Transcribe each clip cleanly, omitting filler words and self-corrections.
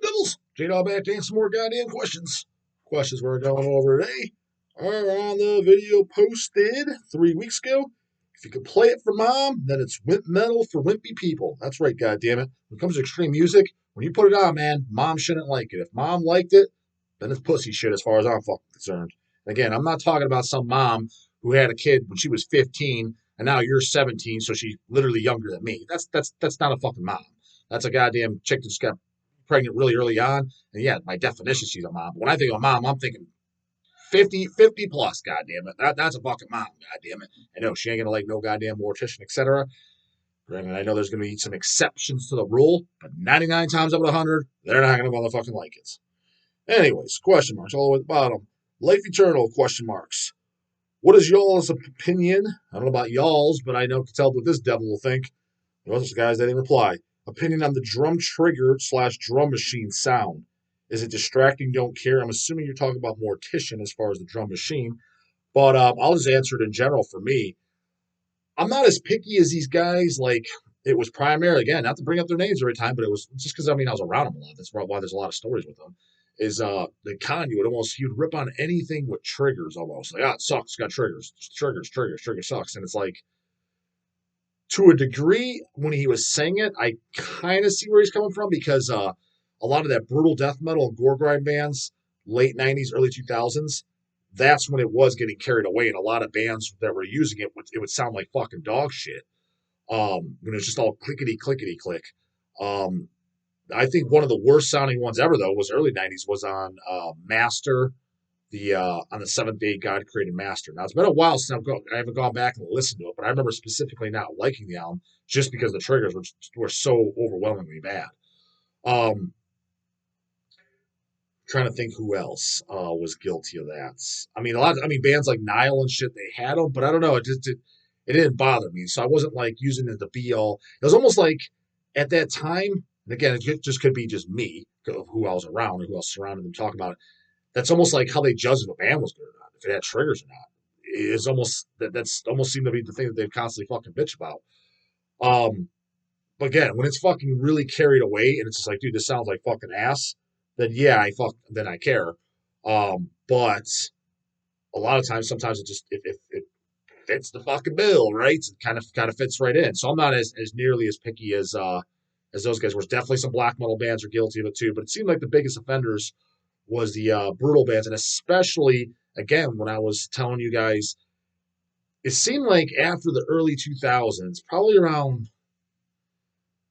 Devils? J-Dog back to answer some more goddamn questions. Questions we're going over today are on the video posted 3 weeks ago. If you could play it for mom, then it's wimp metal for wimpy people. That's right, goddammit. When it comes to extreme music, when you put it on, man, mom shouldn't like it. If mom liked it, then it's pussy shit as far as I'm fucking concerned. Again, I'm not talking about some mom who had a kid when she was 15 and now you're 17, so she's literally younger than me. That's not a fucking mom. That's a goddamn chick that just got pregnant really early on. And yeah, by definition, she's a mom. But when I think of a mom, I'm thinking 50 plus, goddamn it. That's a fucking mom, goddamn it. I know she ain't gonna like no goddamn mortician, etc. Granted, I know there's gonna be some exceptions to the rule, but 99 times out of 100, they're not gonna motherfucking like it. Anyways, question marks all the way at the bottom. Life eternal, question marks. What is y'all's opinion? I don't know about y'all's, but I know can tell what this devil will think. Those guys that didn't reply. Opinion on the drum trigger / drum machine sound. Is it distracting? Don't care. I'm assuming you're talking about Mortician as far as the drum machine, but I'll just answer it in general. For me, I'm not as picky as these guys. Like it was primarily again, not to bring up their names every time, but it was just because I mean I was around them a lot. That's why there's a lot of stories with them. Is the Kanye would he'd rip on anything with triggers almost like it sucks, it's got triggers, trigger sucks, and it's like to a degree, when he was saying it, I kind of see where he's coming from because a lot of that brutal death metal and gore grind bands, late 90s, early 2000s, that's when it was getting carried away. And a lot of bands that were using it, it would sound like fucking dog shit. When it was just all clickety, clickety, click. I think one of the worst sounding ones ever, though, was early 90s, was on Master, on the Seventh Day God Created Master. Now it's been a while since I haven't gone back and listened to it, but I remember specifically not liking the album just because the triggers were so overwhelmingly bad. Trying to think who else was guilty of that. I mean, bands like Nile and shit, they had them, but I don't know, it didn't bother me, so I wasn't like using it to be all. It was almost like at that time, and again, it just could be just me, who I was around and who else surrounded them talking about it. That's almost like how they judged if a band was good or not, if it had triggers or not. It's almost that's almost seemed to be the thing that they'd constantly fucking bitch about. But again, when it's fucking really carried away and it's just like, dude, this sounds like fucking ass, then yeah, then I care. But a lot of times, sometimes it just if it fits the fucking bill, right? It kind of fits right in. So I'm not as nearly as picky as those guys. Were definitely some black metal bands are guilty of it too, but it seemed like the biggest offenders was the brutal bands, and especially again when I was telling you guys, it seemed like after the early 2000s, probably around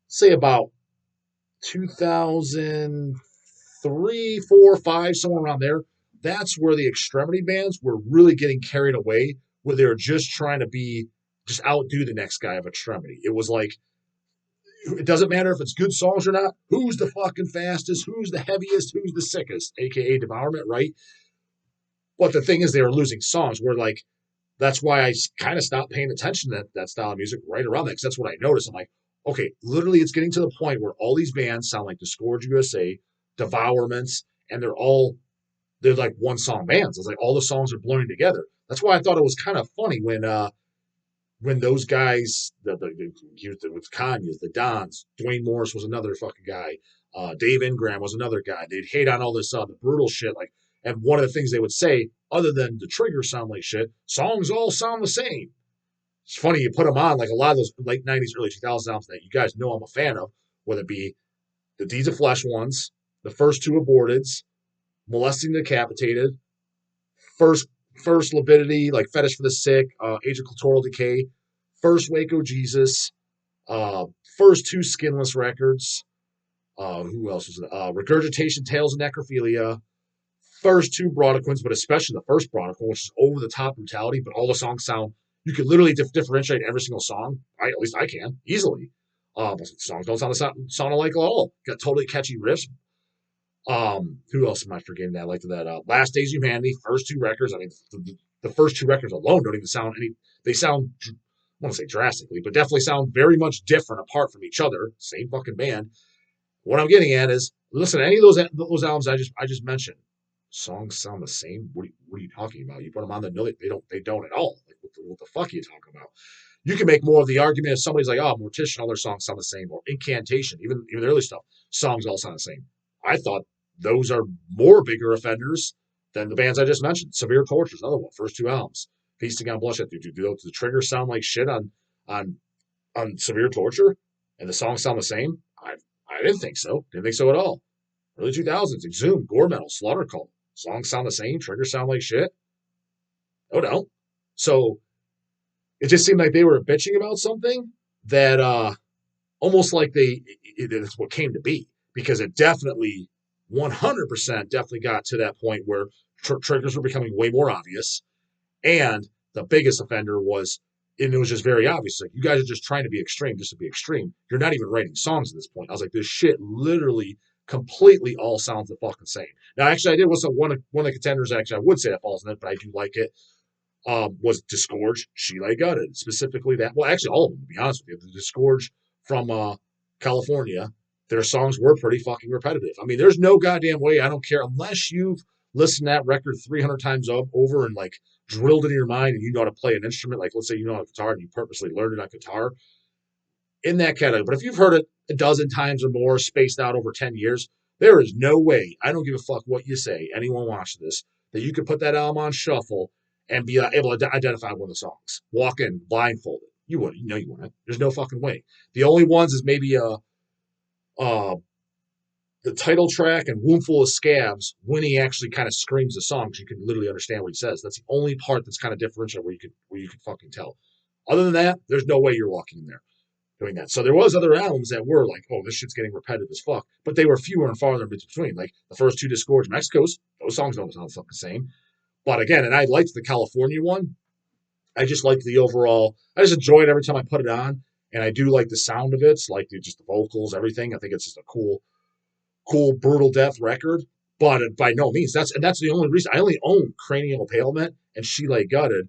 say about 2003, 4, 5, somewhere around there. That's where the extremity bands were really getting carried away, where they were just trying to just outdo the next guy of extremity. It was like it doesn't matter if it's good songs or not. Who's the fucking fastest? Who's the heaviest? Who's the sickest? AKA Devourment, right? But the thing is, they were losing songs. Where like that's why I kind of stopped paying attention to that style of music right around that because that's what I noticed. I'm like, okay, literally, it's getting to the point where all these bands sound like Discourage USA, Devourments, and they're like one song bands. It's like all the songs are blurring together. That's why I thought it was kind of funny when those guys, with Kanye's, the Dons, Dwayne Morris was another fucking guy, Dave Ingram was another guy. They'd hate on all this the brutal shit, like, and one of the things they would say, other than the triggers sound like shit, songs all sound the same. It's funny you put them on like a lot of those late '90s, early 2000s albums that you guys know I'm a fan of, whether it be the Deeds of Flesh ones, the first two Aborteds, Molesting the Decapitated, first Lividity, like Fetish for the Sick, Age of Clitoral Decay, first Waco Jesus, first two Skinless records. Who else was it? Regurgitation, Tales of Necrophilia, first two Brodequins, but especially the first Brodequin, which is over the top brutality, but all the songs sound. You can literally differentiate every single song. At least I can easily. Songs don't sound alike at all. Got totally catchy riffs. Who else am I forgetting that I liked that? Last Days of Humanity, first two records. I mean, the first two records alone don't even sound any. They sound, I want to say drastically, but definitely sound very much different apart from each other. Same fucking band. What I'm getting at is, listen to any of those albums I just mentioned. Songs sound the same. What are you talking about? You put them on the no, they don't at all. Like what the fuck are you talking about? You can make more of the argument if somebody's like, oh, Mortician, all their songs sound the same, or Incantation, even the early stuff, songs all sound the same. I thought those are more bigger offenders than the bands I just mentioned. Severe Torture is another one. First two albums. Feasting on Blood. Do the triggers sound like shit on Severe Torture? And the songs sound the same? I didn't think so. Didn't think so at all. Early 2000s, Exhumed, Gore Metal, Slaughter Cult. Songs sound the same. Triggers sound like shit. Oh, no. So it just seemed like they were bitching about something that almost like it's what came to be, because it definitely 100% definitely got to that point where triggers were becoming way more obvious, and the biggest offender was, and it was just very obvious, like, you guys are just trying to be extreme just to be extreme. You're not even writing songs at this point. I was like, this shit literally completely all sounds the fucking same. Now, actually, I did was one of the contenders. Actually, I would say that falls in it, but I do like it. Was Disgorge, She Lay Gutted, specifically that. Well, actually, all of them, to be honest with you. The Disgorge from California, their songs were pretty fucking repetitive. I mean, there's no goddamn way, I don't care, unless you've listened to that record 300 times over and like drilled it in your mind and you know how to play an instrument. Like, let's say you know how to guitar and you purposely learned it on guitar, in that category. But if you've heard it a dozen times or more, spaced out over 10 years, there is no way, I don't give a fuck what you say, anyone watch this, that you could put that album on shuffle and be able to identify one of the songs. Walk in blindfolded. You wouldn't. You know you wouldn't. There's no fucking way. The only ones is maybe the title track and Woundful of Scabs, when he actually kind of screams the song, because you can literally understand what he says. That's the only part that's kind of differential where you could fucking tell. Other than that, there's no way you're walking in there doing that. So there was other albums that were like, oh, this shit's getting repetitive as fuck, but they were fewer and farther in between. Like the first two Disgorge Mexico's, those songs don't sound fucking the same. But again, and I liked the California one. I just liked the overall. I just enjoy it every time I put it on, and I do like the sound of it. It's like just the vocals, everything. I think it's just a cool, brutal death record. But by no means, that's the only reason. I only own Cranial Impalement and She Lay Gutted.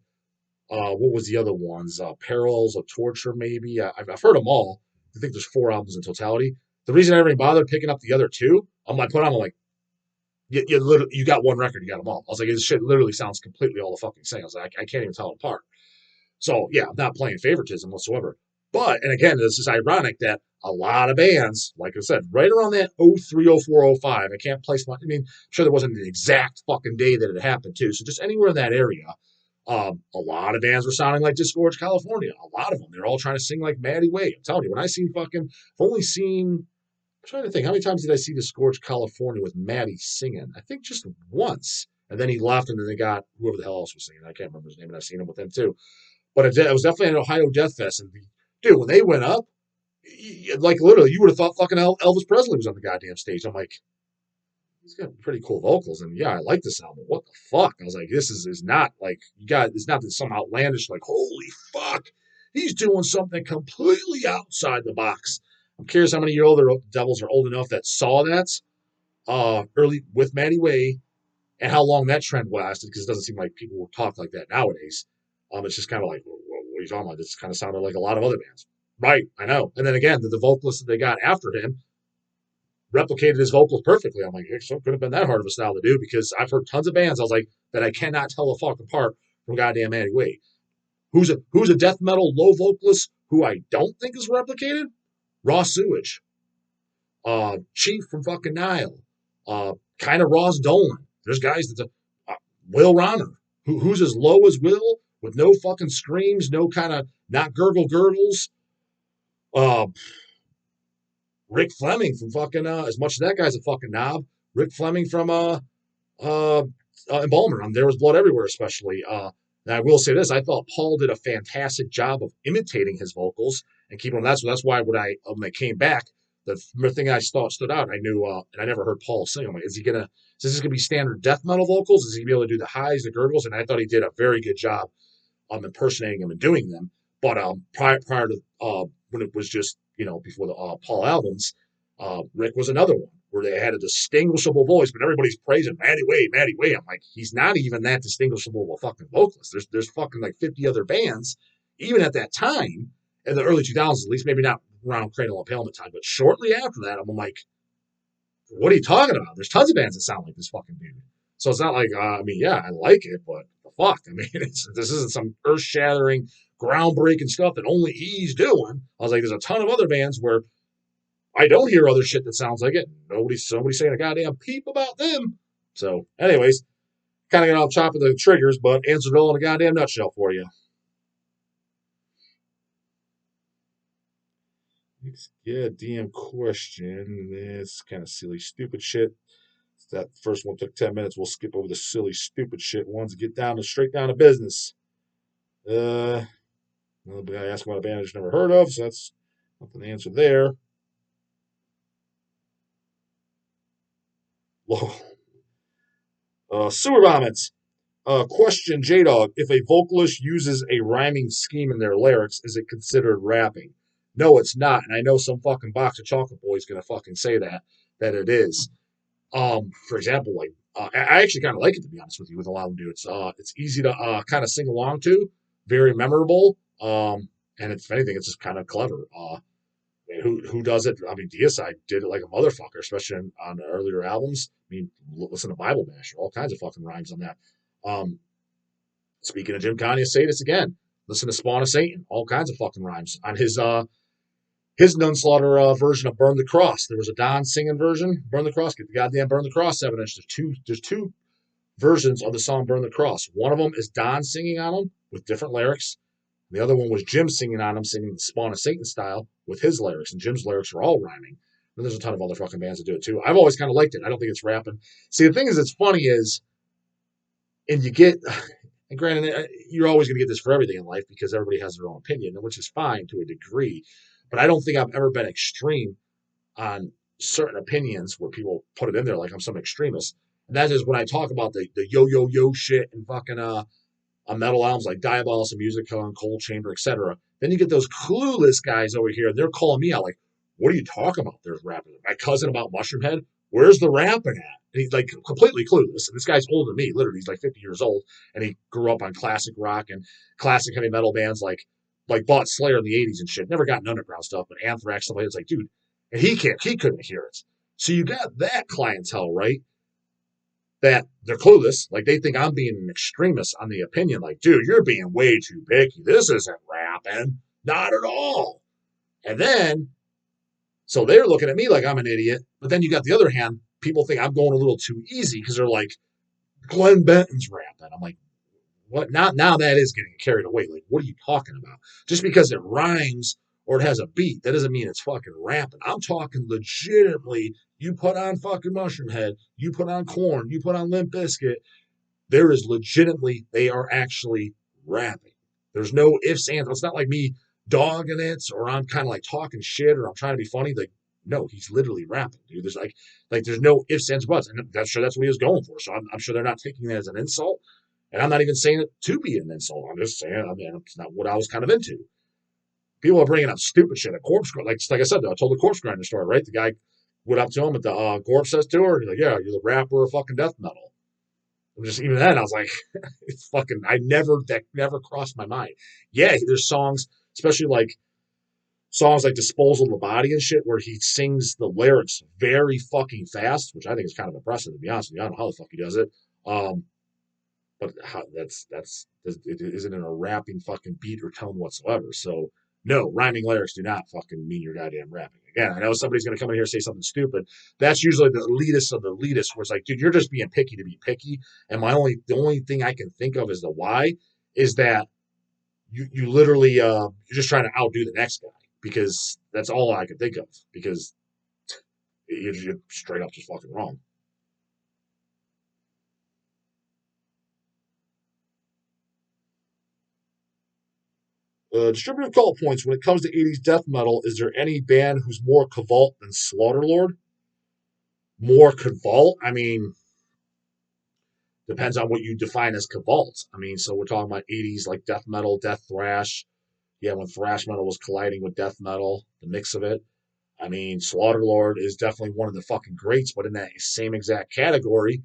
What was the other ones? Parallels of Torture, maybe. I've heard them all. I think there's 4 albums in totality. The reason I never even bothered picking up the other 2, I'm like, you got one record, you got them all. I was like, this shit literally sounds completely all the fucking same. I was like, I can't even tell it apart. So yeah, I'm not playing favoritism whatsoever. But, and again, this is ironic that a lot of bands, like I said, right around that 03, 04, 05, I can't place my, I mean, I'm sure there wasn't the exact fucking day that it happened too. So just anywhere in that area, a lot of bands were sounding like Disgorge California. A lot of them. They're all trying to sing like Matti Way. I'm telling you, when I seen fucking, I've only seen, I'm trying to think, how many times did I see Disgorge California with Matti singing? I think just once. And then he left, and then they got whoever the hell else was singing. I can't remember his name, and I've seen him with them too. But it was definitely an Ohio Death Fest. And dude, when they went up, like literally, you would have thought fucking Elvis Presley was on the goddamn stage. I'm like, he's got pretty cool vocals, and yeah, I like this album. What the fuck? I was like, this is not like it's not some outlandish like, holy fuck, he's doing something completely outside the box. I'm curious how many of your older devils are old enough that saw that early with Matti Way, and how long that trend lasted, because it doesn't seem like people will talk like that nowadays. It's just kind of like, what are you talking about? This kind of sounded like a lot of other bands. Right, I know. And then again, the vocalist that they got after him replicated his vocals perfectly. I'm like, it could have been that hard of a style to do, because I've heard tons of bands, I was like, that I cannot tell the fuck apart from goddamn Matti Way. Who's a death metal low vocalist who I don't think is replicated? Raw Sewage. Chief from fucking Nile. Kind of Ross Dolan. There's guys that Will Ronner, who's as low as Will, with no fucking screams, no kind of not gurgle girdles. Rick Fleming from fucking as much as that guy's a fucking knob. Rick Fleming from Embalmer on There Was Blood Everywhere, especially. And I will say this: I thought Paul did a fantastic job of imitating his vocals and keeping them. That's why when they came back, the thing I thought stood out. I knew, and I never heard Paul sing. I'm like, is this gonna be standard death metal vocals? Is he gonna be able to do the highs, the gurgles? And I thought he did a very good job impersonating them and doing them. But prior to when it was just before the Paul albums, Rick was another one where they had a distinguishable voice, but everybody's praising Matti Way, Matti Way. I'm like, he's not even that distinguishable of a fucking vocalist. There's fucking like 50 other bands, even at that time, in the early 2000s, at least, maybe not around Cradle Impalement time, but shortly after that, I'm like, what are you talking about? There's tons of bands that sound like this fucking dude. So it's not like, I mean, yeah, I like it, but the fuck? I mean, this isn't some earth-shattering, groundbreaking stuff that only he's doing. I was like, there's a ton of other bands where I don't hear other shit that sounds like it. Somebody's saying a goddamn peep about them. So, anyways, kind of got off top of the triggers, but answered it all in a goddamn nutshell for you. Yeah, damn question. It's kind of silly, stupid shit. That first one took 10 minutes. We'll skip over the silly, stupid shit ones and get down to straight down to business. Uh, I asked about a band I've never heard of, so that's nothing to answer there. Sewer vomits. Question, J Dog. If a vocalist uses a rhyming scheme in their lyrics, is it considered rapping? No, it's not. And I know some fucking box of chocolate boy is going to fucking say that it is. For example, like, I actually kind of like it, to be honest with you, with a lot of them do. It's easy to kind of sing along to, very memorable. And if anything, it's just kind of clever. Who does it? I mean, Deicide did it like a motherfucker, especially on the earlier albums. I mean, listen to Bible Basher, all kinds of fucking rhymes on that. Um, Speaking of Jim Kanye, say this again. Listen to Spawn of Satan, all kinds of fucking rhymes on his Nunslaughter version of Burn the Cross. There was a Don singing version, Burn the Cross. Get the goddamn Burn the Cross 7-inch. There's two versions of the song Burn the Cross. One of them is Don singing on them with different lyrics. The other one was Jim singing on them, singing the Spawn of Satan style with his lyrics. And Jim's lyrics are all rhyming. And there's a ton of other fucking bands that do it too. I've always kind of liked it. I don't think it's rapping. See, the thing is, it's funny is, and you get, and granted, you're always going to get this for everything in life because everybody has their own opinion, which is fine to a degree. But I don't think I've ever been extreme on certain opinions where people put it in there like I'm some extremist. And that is when I talk about the yo shit and fucking on metal albums like Diabolos and Music, and Cold Chamber, etc. Then you get those clueless guys over here. They're calling me out like, "What are you talking about? There's rapping." My cousin about Mushroomhead. Where's the rapping at? And he's like completely clueless. And this guy's older than me. Literally, he's like 50 years old, and he grew up on classic rock and classic heavy metal bands like bought Slayer in the 80s and shit. Never gotten underground stuff, but Anthrax stuff like that. It's like, dude, and he couldn't hear it. So you got that clientele, right? That they're clueless. Like they think I'm being an extremist on the opinion. Like, dude, you're being way too picky. This isn't rapping. Not at all. And then, so they're looking at me like I'm an idiot. But then you got the other hand, people think I'm going a little too easy because they're like, Glenn Benton's rapping. I'm like, what? Now that is getting carried away. Like, what are you talking about? Just because it rhymes or it has a beat, that doesn't mean it's fucking rapping. I'm talking legitimately. You put on fucking Mushroomhead, you put on Korn, you put on Limp Bizkit. There is legitimately, they are actually rapping. There's no ifs, ands. It's not like me dogging it or I'm kind of like talking shit or I'm trying to be funny. Like, no, he's literally rapping, dude. There's like there's no ifs, ands, buts. And that's what he was going for. So I'm sure they're not taking that as an insult. And I'm not even saying it to be an insult. I'm just saying, I mean, it's not what I was kind of into. People are bringing up stupid shit. A corpse, like I said, though, I told the corpse grinder story, right? The guy went up to him at the corpse says to her, he's like, "Yeah, you're the rapper of fucking death metal." And just even then, I was like, "It's fucking." That never crossed my mind. Yeah, there's songs, especially like songs like "Disposal of the Body" and shit, where he sings the lyrics very fucking fast, which I think is kind of impressive to be honest with you. I don't know how the fuck he does it. But it isn't in a rapping fucking beat or tone whatsoever. So no, rhyming lyrics do not fucking mean you're goddamn rapping. Again, I know somebody's gonna come in here and say something stupid. That's usually the elitist of the elitist, where it's like, dude, you're just being picky to be picky. And the only thing I can think of is the why is that you literally you're just trying to outdo the next guy because that's all I can think of because you're straight up just fucking wrong. Distributor call points. When it comes to 80s death metal, is there any band who's more Cavalt than Slaughterlord? More Cavalt? I mean, depends on what you define as Cavalt. I mean, so we're talking about 80s like death metal, death thrash. Yeah, when thrash metal was colliding with death metal, the mix of it. I mean, Slaughterlord is definitely one of the fucking greats, but in that same exact category,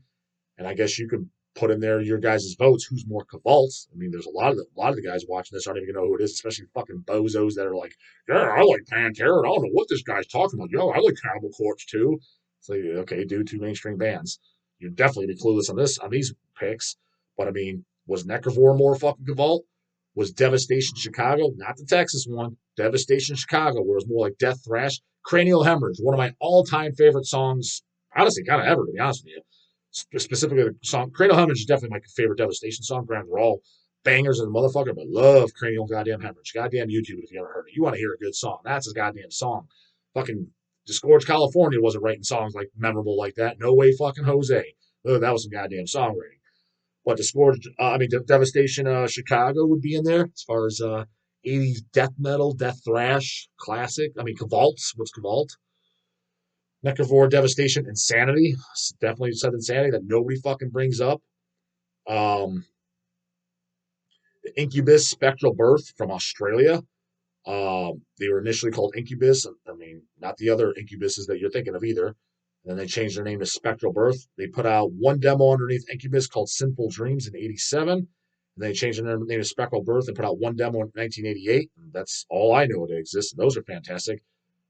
and I guess you could put in there your guys' votes. Who's more Cavalt? I mean, there's a lot of the guys watching this aren't even gonna know who it is, especially fucking bozos that are like, yeah, I like Pantera. I don't know what this guy's talking about. Yo, I like Cannibal Corpse too. It's like, okay, dude, two mainstream bands. You'd definitely be clueless on these picks. But I mean, was Necrovore more fucking Cavalt? Was Devastation Chicago, not the Texas one, Devastation Chicago, where it was more like Death Thrash, Cranial Hemorrhage, one of my all-time favorite songs, honestly, kind of ever, to be honest with you. Specifically, the song Cranial Hemorrhage is definitely my favorite Devastation song. Granted, they're all bangers of the motherfucker, but love Cranial goddamn Hemorrhage. Goddamn YouTube if you ever heard it. You want to hear a good song. That's a goddamn song. Fucking Disgorge California wasn't writing songs like memorable like that. No way fucking Jose. That was some goddamn songwriting. But Disgorge, Devastation Chicago would be in there as far as 80s death metal, death thrash, classic. Cavalt's. What's Cavalt? Necrovore, Devastation, Insanity. Definitely said Insanity that nobody fucking brings up. Incubus, Spectral Birth from Australia. They were initially called Incubus. Not the other Incubuses that you're thinking of either. And then they changed their name to Spectral Birth. They put out one demo underneath Incubus called Sinful Dreams in 87. And they changed their name to Spectral Birth and put out one demo in 1988. And that's all I know that exists. And those are fantastic.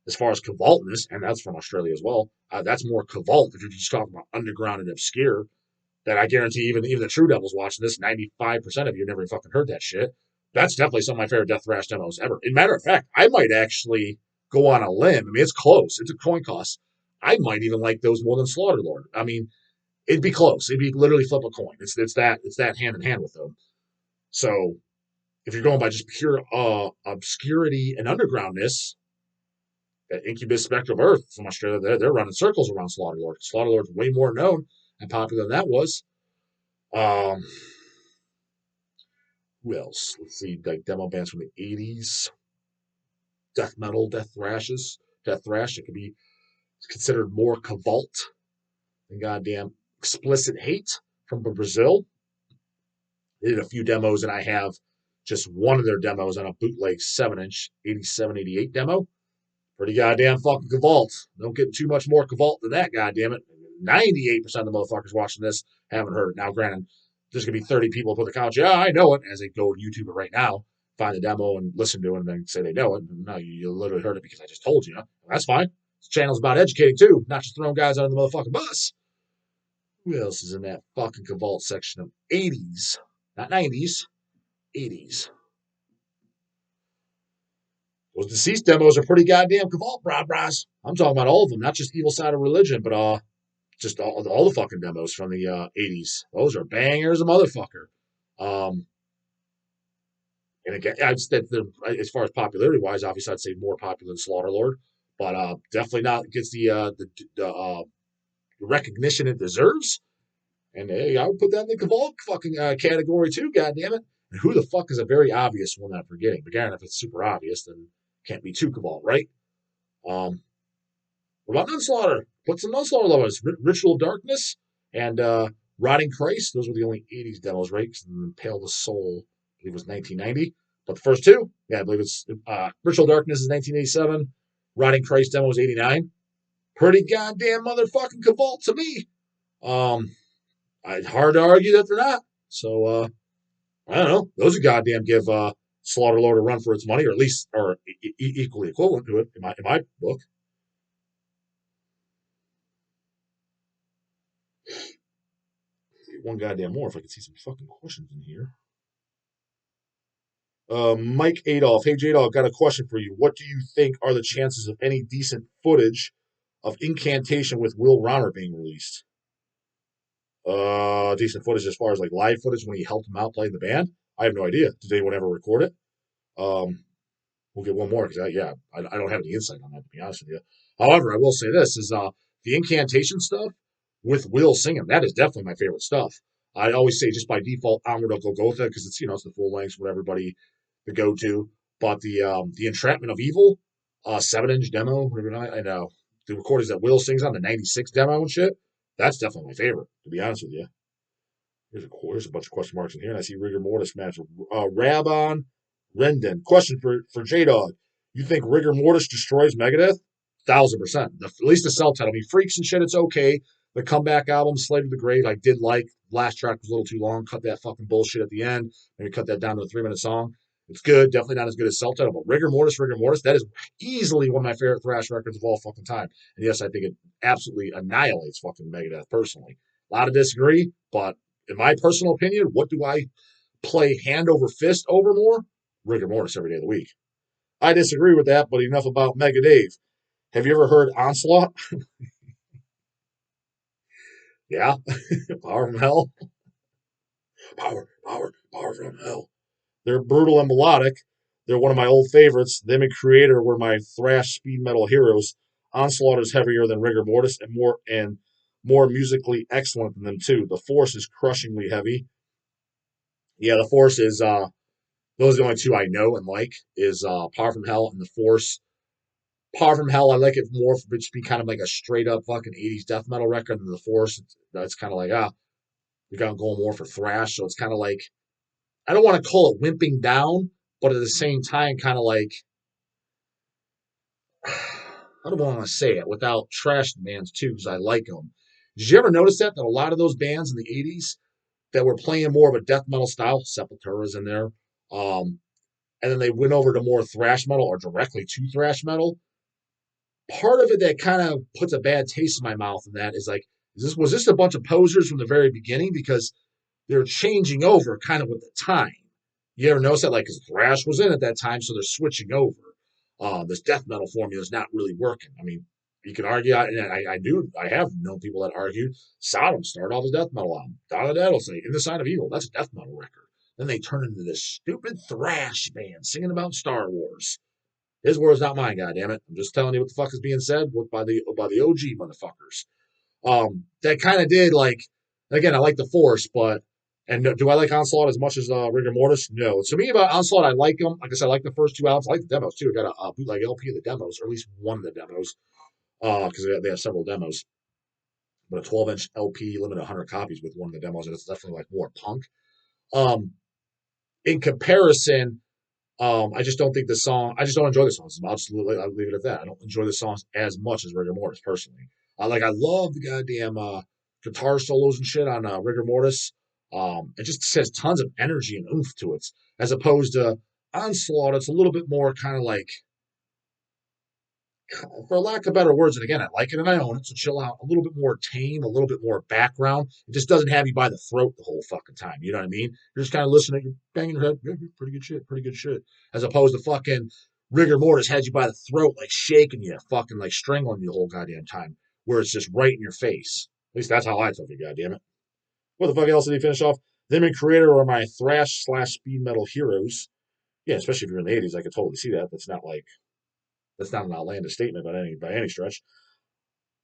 As far as Cavaltness, and that's from Australia as well, that's more Cavalt if you're just talking about underground and obscure. That I guarantee even the true devils watching this, 95% of you never fucking heard that shit. That's definitely some of my favorite death thrash demos ever. As a matter of fact, I might actually go on a limb. It's close. It's a coin toss. I might even like those more than Slaughterlord. It'd be close. It'd be literally flip a coin. It's that hand in hand with them. So if you're going by just pure obscurity and undergroundness, that Incubus Spectral Earth from Australia, they're running circles around Slaughterlord. Slaughterlord's way more known and popular than that was. Who else? Let's see, like demo bands from the 80s. Death metal, death thrash. It could be considered more Cavalt than goddamn Explicit Hate from Brazil. They did a few demos, and I have just one of their demos on a bootleg 7-inch 87, 88 demo. Pretty goddamn fucking Cavalt. Don't get too much more Cavalt than that, goddammit. 98% of the motherfuckers watching this haven't heard it. Now, granted, there's going to be 30 people put the couch, yeah, I know it, as they go to YouTube it right now, find the demo and listen to it and then say they know it. No, you literally heard it because I just told you. That's fine. This channel's about educating, too, not just throwing guys under the motherfucking bus. Who else is in that fucking Cavalt section of 80s? Not 90s, 80s. Those Deceased demos are pretty goddamn Cavalt, bras. I'm talking about all of them, not just Evil Side of Religion, but just all the fucking demos from the 80s. Those are bangers, a motherfucker. And again, as far as popularity wise, obviously I'd say more popular than Slaughterlord, but definitely not gets the recognition it deserves. And hey, I would put that in the Cavalt fucking category too. Goddammit. And who the fuck is a very obvious one that I'm forgetting? But again, if it's super obvious, then can't be too Cavalt, right? What about Nunslaughter? Put some Nunslaughter lovers. Ritual of Darkness and Rotting Christ. Those were the only 80s demos, right? Because Pale the Soul, I believe, was 1990. But the first two, yeah, I believe it's Ritual of Darkness is 1987. Rotting Christ demo was 89. Pretty goddamn motherfucking Cavalt to me. It's hard to argue that they're not. So, I don't know. Those are goddamn give Slaughterlord a run for its money, or at least are equally equivalent to it in my book. One goddamn more if I could see some fucking questions in here. Mike Adolf. Hey, J-Dog, got a question for you. What do you think are the chances of any decent footage of Incantation with Will Rauner being released? Decent footage as far as like live footage when he helped him out playing the band? I have no idea. Did anyone ever record it? We'll get one more because I don't have any insight on that, to be honest with you. However, I will say this is the Incantation stuff with Will singing. That is definitely my favorite stuff. I always say just by default, Onward of Golgotha because it's it's the full length, what everybody the go to. But the Entrapment of Evil, 7-inch demo, whatever I know the recordings that Will sings on the '96 demo and shit. That's definitely my favorite, to be honest with you. Here's a bunch of question marks in here, and I see Rigor Mortis match. Rabon Rendon. Question for J-Dog. You think Rigor Mortis destroys Megadeth? 1,000%. At least the self-title. Freaks and shit, it's okay. The comeback album, Slave to the Grave, I did like. Last track was a little too long. Cut that fucking bullshit at the end. Maybe cut that down to a 3-minute song. It's good. Definitely not as good as self-title, but Rigor Mortis, that is easily one of my favorite thrash records of all fucking time. And yes, I think it absolutely annihilates fucking Megadeth personally. A lot of disagree, but in my personal opinion, what do I play hand over fist over more? Rigor Mortis every day of the week. I disagree with that, but enough about Mega Dave. Have you ever heard Onslaught? Yeah, Power from Hell. Power from Hell. They're brutal and melodic. They're one of my old favorites. Them and Creator were my thrash speed metal heroes. Onslaught is heavier than Rigor Mortis and more musically excellent than them too. The Force is crushingly heavy. Yeah, the Force is those are the only two I know and like is Power from Hell and the Force. Power from Hell, I like it more for it to be kind of like a straight up fucking 80s death metal record than the Force. That's kind of like we got going more for thrash, so it's kind of like I don't want to call it wimping down, but at the same time, kind of like I don't want to say it without trashing bands too, because I like them. Did you ever notice that a lot of those bands in the '80s that were playing more of a death metal style, Sepultura's in there, and then they went over to more thrash metal or directly to thrash metal. Part of it that kind of puts a bad taste in my mouth, and that is like, was this a bunch of posers from the very beginning because they're changing over kind of with the time. You ever notice that? Like, because thrash was in at that time, so they're switching over. This death metal formula is not really working. I mean, you can argue, and I have known people that argued Sodom started off as death metal album. Dawn of the Dead will say, In the Sign of Evil, that's a death metal record. Then they turn into this stupid thrash band singing about Star Wars. His words, not mine, goddammit. I'm just telling you what the fuck is being said by the OG motherfuckers. That kind of did like again. I like the Force, but and do I like Onslaught as much as Rigor Mortis? No. To me, about Onslaught, I like them. Like I said, I like the first two albums. I like the demos too. I got a bootleg LP of the demos, or at least one of the demos, because they have several demos. But a 12-inch LP, limited 100 copies with one of the demos, and it's definitely like more punk. Um, in comparison, I just don't think the song. I just don't enjoy the songs. I'll leave it at that. I don't enjoy the songs as much as Rigor Mortis personally. I love the goddamn guitar solos and shit on Rigor Mortis. It just has tons of energy and oomph to it, as opposed to Onslaught. It's a little bit more kind of like, for lack of better words, and again, I like it and I own it, so chill out. A little bit more tame, a little bit more background. It just doesn't have you by the throat the whole fucking time. You know what I mean? You're just kind of listening, you're banging your head, yeah, pretty good shit, pretty good shit. As opposed to fucking Rigor Mortis has you by the throat, like shaking you, fucking like strangling you the whole goddamn time, where it's just right in your face. At least that's how I took it, goddammit. What the fuck else did he finish off? Them and Creator are my thrash slash speed metal heroes. Yeah, especially if you're in the 80s, I could totally see that. That's not an outlandish statement by any stretch.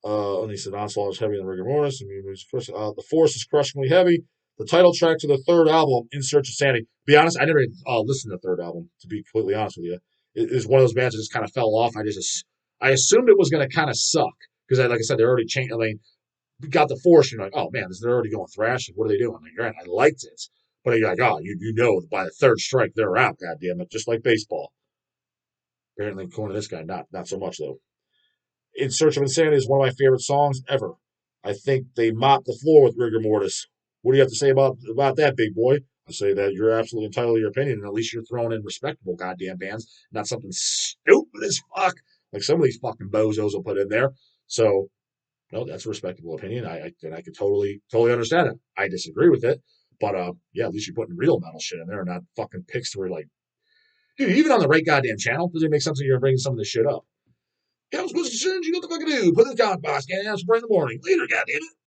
And he said Onslaught is heavier than Rigor Mortis. I mean, the Force is crushingly heavy. The title track to the third album, In Search of Sanity. To be honest, I never listened to the third album. To be completely honest with you, it is one of those bands that just kind of fell off. I assumed it was going to kind of suck because, like I said, they're already changed. I mean, we got the Force, and you're like, oh man, they're already going thrash. What are they doing? Like, right, I liked it, but you're like, oh, you know, by the third strike they're out. God damn it, just like baseball. Apparently, according to this guy, not so much though. In Search of Insanity is one of my favorite songs ever. I think they mopped the floor with Rigor Mortis. What do you have to say about that, big boy? I say that you're absolutely entitled to your opinion, and at least you're throwing in respectable goddamn bands, not something stupid as fuck like some of these fucking bozos will put in there. So, no, that's a respectable opinion. I can totally understand it. I disagree with it, but yeah, at least you're putting real metal shit in there, and not fucking picks where like, dude, even on the right goddamn channel, does it make sense that you're bringing some of this shit up? Yeah, I'm supposed to send you what the fuck to do. Put in the comment box, and I'll spray in the morning. Later, goddamn it.